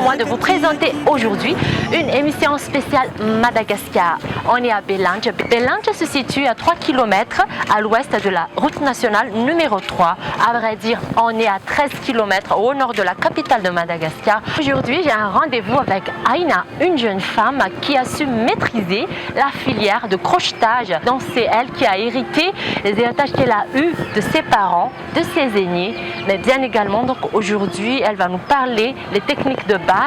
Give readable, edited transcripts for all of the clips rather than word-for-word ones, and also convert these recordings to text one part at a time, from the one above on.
moi de vous présenter aujourd'hui une émission spéciale Madagascar. On est à Belanje. Belanje se situe à 3 km à l'ouest de la route nationale numéro 3. À vrai dire, on est à 13 km au nord de la capitale de Madagascar. Aujourd'hui, j'ai un rendez-vous avec Aina, une jeune femme qui a su maîtriser la filière de crochetage. Donc c'est elle qui a hérité les héritages qu'elle a eus de ses parents, de ses aînés, mais bien également donc aujourd'hui elle va nous parler les techniques de base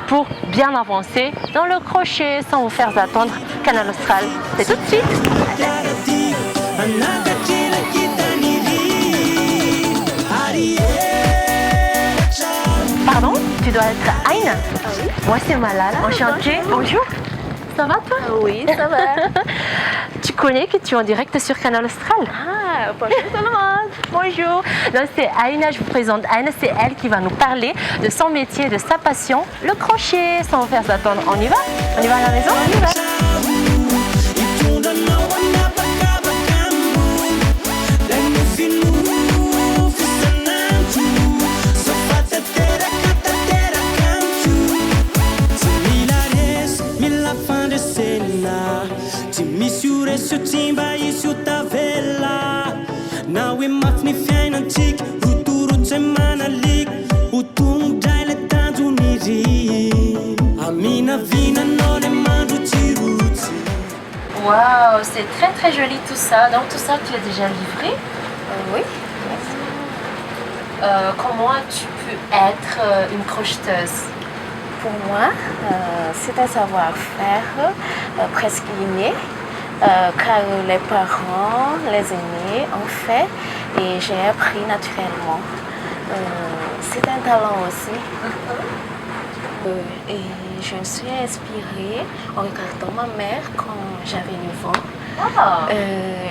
pour bien avancer dans le crochet sans vous faire attendre. Canal Austral, c'est tout de suite. Pardon, tu dois être Aina? Ah oui. Moi c'est Malala, enchantée. Bonjour. Ça va toi? Oui, ça va. Tu connais que tu es en direct sur Canal Austral? Ah, bonjour tout le monde. Bonjour. Donc c'est Aina, je vous présente Aina, c'est elle qui va nous parler de son métier, de sa passion, le crochet. Sans vous faire attendre, on y va? On y va à la maison? On y va. Waouh, c'est très très joli tout ça. Donc tout ça tu as déjà livré? Oui. Comment tu peux être une crocheteuse? Pour moi, c'est un savoir-faire presque inné, car les parents, les aînés ont fait et j'ai appris naturellement. C'est un talent aussi. Et je me suis inspirée en regardant ma mère quand j'avais 9 ans. Ah.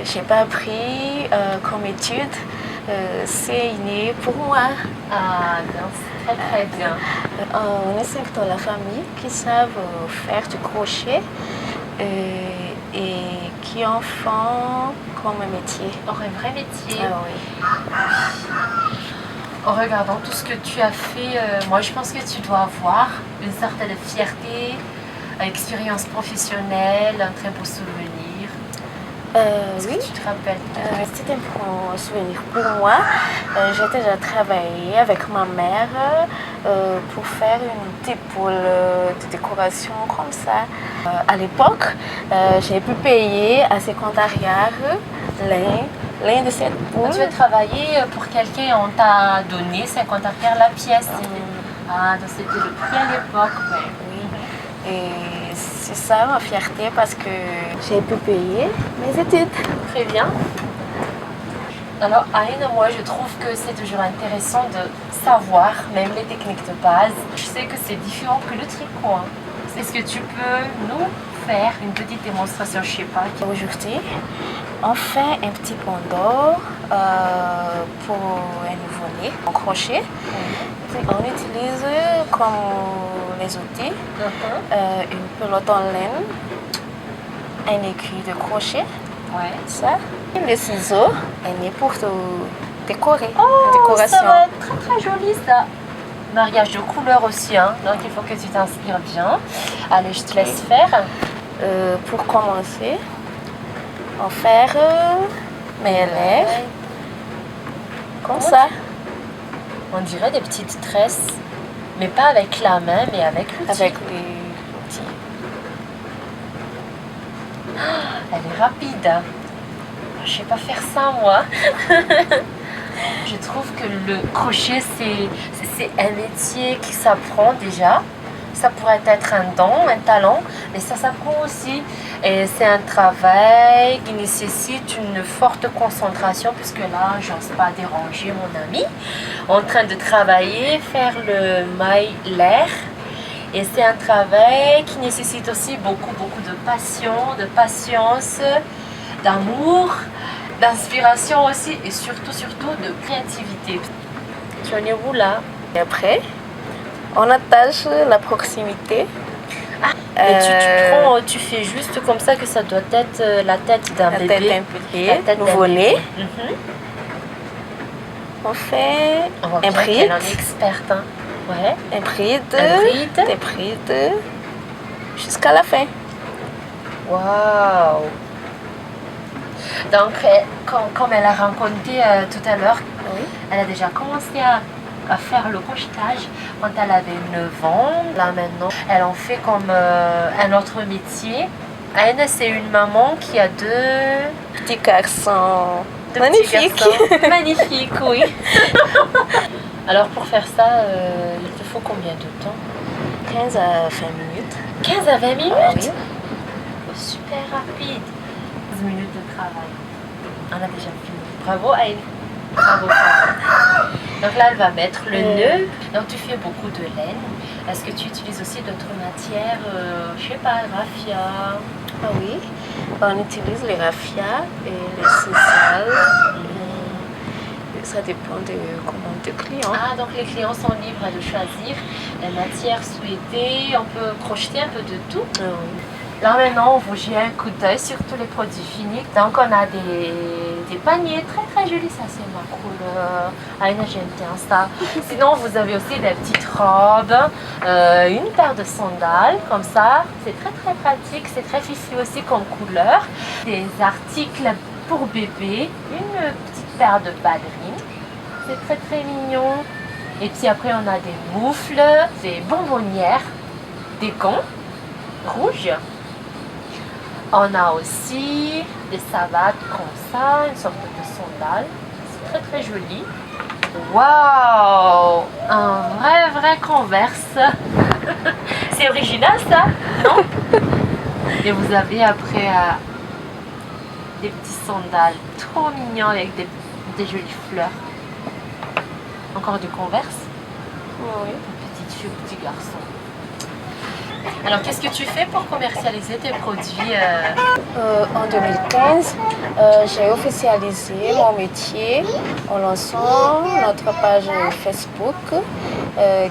J'ai pas appris comme étude, c'est inné pour moi. Ah, donc c'est très très bien. On est 5 dans la famille qui savent faire du crochet et qui en font comme un métier. Un vrai métier. Ah oui. En regardant tout ce que tu as fait, moi je pense que tu dois avoir une certaine fierté, expérience professionnelle, un très beau souvenir. Est-ce Oui. que tu te rappelles? C'est un bon souvenir pour moi. J'ai déjà travaillé avec ma mère pour faire une petite boule de décoration comme ça. À l'époque, j'ai pu payer à 50 arrières l'un de cette boule. Tu as travaillé pour quelqu'un, on t'a donné 50 arrières la pièce. Ah, donc c'était le prix à l'époque. Ouais. Oui. Et c'est ça ma fierté parce que j'ai pu payer mes études. Très bien. Alors Aïna, moi je trouve que c'est toujours intéressant de savoir même les techniques de base. Je sais que c'est différent que le tricot. Hein. Est-ce que tu peux nous faire une petite démonstration, je sais pas. Aujourd'hui, on fait un petit bandeau pour un nouveau-né en crochet. On utilise comme les outils une pelote en laine, un aiguille de crochet, ça, les ciseaux, un nez pour décorer. Oh, décoration. Ça va être très très joli ça. Mariage de couleurs aussi, hein. Donc il faut que tu t'inspires bien. Allez, je te laisse faire. Pour commencer, on va faire mes lèvres, comme ça. On dirait des petites tresses, mais pas avec la main, mais avec l'outil. Avec l'outil. Elle est rapide. Hein. Je sais pas faire ça moi. Je trouve que le crochet c'est un métier qui s'apprend déjà. Ça pourrait être un don, un talent, mais ça s'apprend aussi. Et c'est un travail qui nécessite une forte concentration, puisque là, j'ose pas déranger mon ami en train de travailler, faire le maille l'air. Et c'est un travail qui nécessite aussi beaucoup de passion, de patience, d'amour, d'inspiration aussi, et surtout de créativité. Tu en es où là? Et après, on attache la proximité. Et tu fais juste comme ça que ça doit être la tête d'un bébé. La tête nouveau-né. Mhm. On fait On voit un bien brique. qu'elle en est experte. Hein. Ouais. Un bride. bride. Des brides. Jusqu'à la fin. Waouh! Donc, comme elle a raconté tout à l'heure, Oui. elle a déjà commencé à faire le crochetage quand elle avait 9 ans. Là maintenant, elle en fait comme un autre métier. Aïna, c'est une maman qui a deux Petit garçon. petits Magnifique. garçons. Magnifique, oui. Alors pour faire ça, il te faut combien de temps? 15 à 20 minutes. 15 à 20 minutes? Ah oui. Super rapide. 15 minutes de travail. On a déjà fini. Bravo Aïna. Bravo. Donc là, elle va mettre le nœud. Donc tu fais beaucoup de laine. Est-ce que tu utilises aussi d'autres matières? Je sais pas, raffia. Ah oui. On utilise les raffias et les sisal. Ça dépend de commandes de clients. Ah, donc les clients sont libres de choisir les matières souhaitées. On peut crocheter un peu de tout. Ah oui. Là maintenant, on vous jette un coup d'œil sur tous les produits finis. Donc on a des paniers très très jolis, ça c'est ma couleur. Aïna, j'aime bien ça. Sinon, vous avez aussi des petites robes, une paire de sandales comme ça. C'est très très pratique, c'est très fifi aussi comme couleur. Des articles pour bébé, une petite paire de ballerines. C'est très très mignon. Et puis après, on a des moufles, des bonbonnières, des gants rouges. On a aussi des savates comme ça, une sorte de sandales. C'est très très joli. Waouh! Un vrai Converse. C'est original ça, non? Et vous avez après des petits sandales trop mignons avec des jolies fleurs. Encore du Converse. Oui. Petite fille, petit garçon. Alors, qu'est-ce que tu fais pour commercialiser tes produits En 2015, j'ai officialisé mon métier en lançant notre page Facebook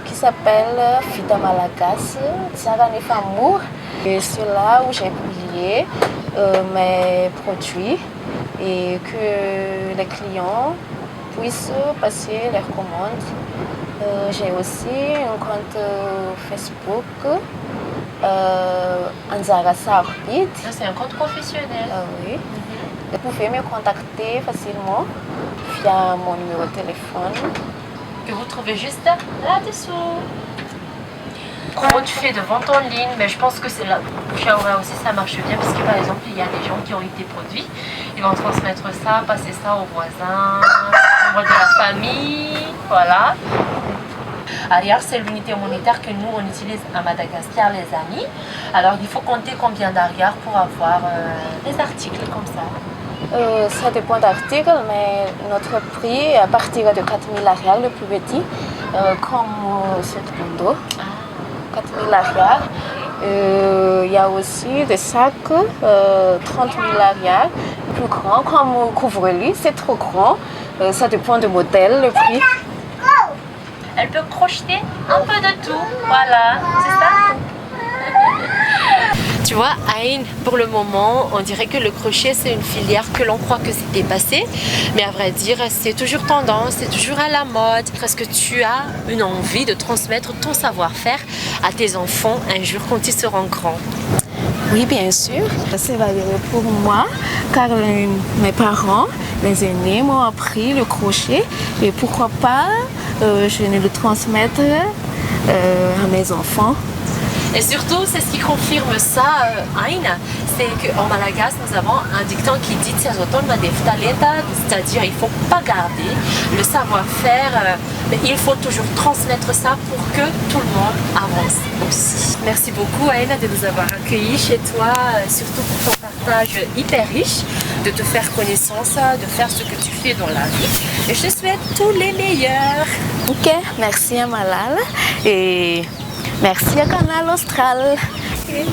qui s'appelle Fida Malagas Sarane Famour. Et c'est là où j'ai publié mes produits et que les clients puissent passer leurs commandes. J'ai aussi un compte Facebook. Anzara Sarbit. C'est un compte professionnel. Oui. Vous pouvez me contacter facilement via mon numéro de téléphone. Que vous trouvez juste là-dessous. Comment tu fais de vente en ligne? Mais je pense que c'est là. Chez Aura aussi ça marche bien parce que par exemple il y a des gens qui ont eu des produits. Ils vont transmettre ça, passer ça aux voisins, aux membres de la famille. Voilà. Arrière, c'est l'unité monétaire que nous, on utilise à Madagascar, les amis. Alors, il faut compter combien d'arrières pour avoir des articles comme ça. Ça dépend d'articles, mais notre prix est à partir de 4000 arrières, le plus petit, comme cette bandeau. 4000 arrières. Il y a aussi des sacs, 30 000 arrières, plus grands, comme couvre-lit, c'est trop grand. Ça dépend du modèle, le prix. Elle peut crocheter un peu de tout, voilà, c'est ça? Tu vois, Aïn, pour le moment, on dirait que le crochet, c'est une filière que l'on croit que c'est dépassé. Mais à vrai dire, c'est toujours tendance, c'est toujours à la mode. Est-ce que tu as une envie de transmettre ton savoir-faire à tes enfants un jour quand ils seront grands? Oui, bien sûr. C'est valeureux pour moi, car mes parents, les aînés, m'ont appris le crochet. Et pourquoi pas, je ne le transmettre à mes enfants. Et surtout, c'est ce qui confirme ça, Aïna, c'est qu'en Malagasy, nous avons un dicton qui dit c'est-à-dire il ne faut pas garder le savoir-faire, mais il faut toujours transmettre ça pour que tout le monde avance aussi. Merci beaucoup, Aïna, de nous avoir accueillis chez toi, surtout pour ton partage hyper riche, de te faire connaissance, de faire ce que tu fais dans la vie. Et je te souhaite tous les meilleurs. Ok, merci à Malala et merci à Canal Austral. Bye.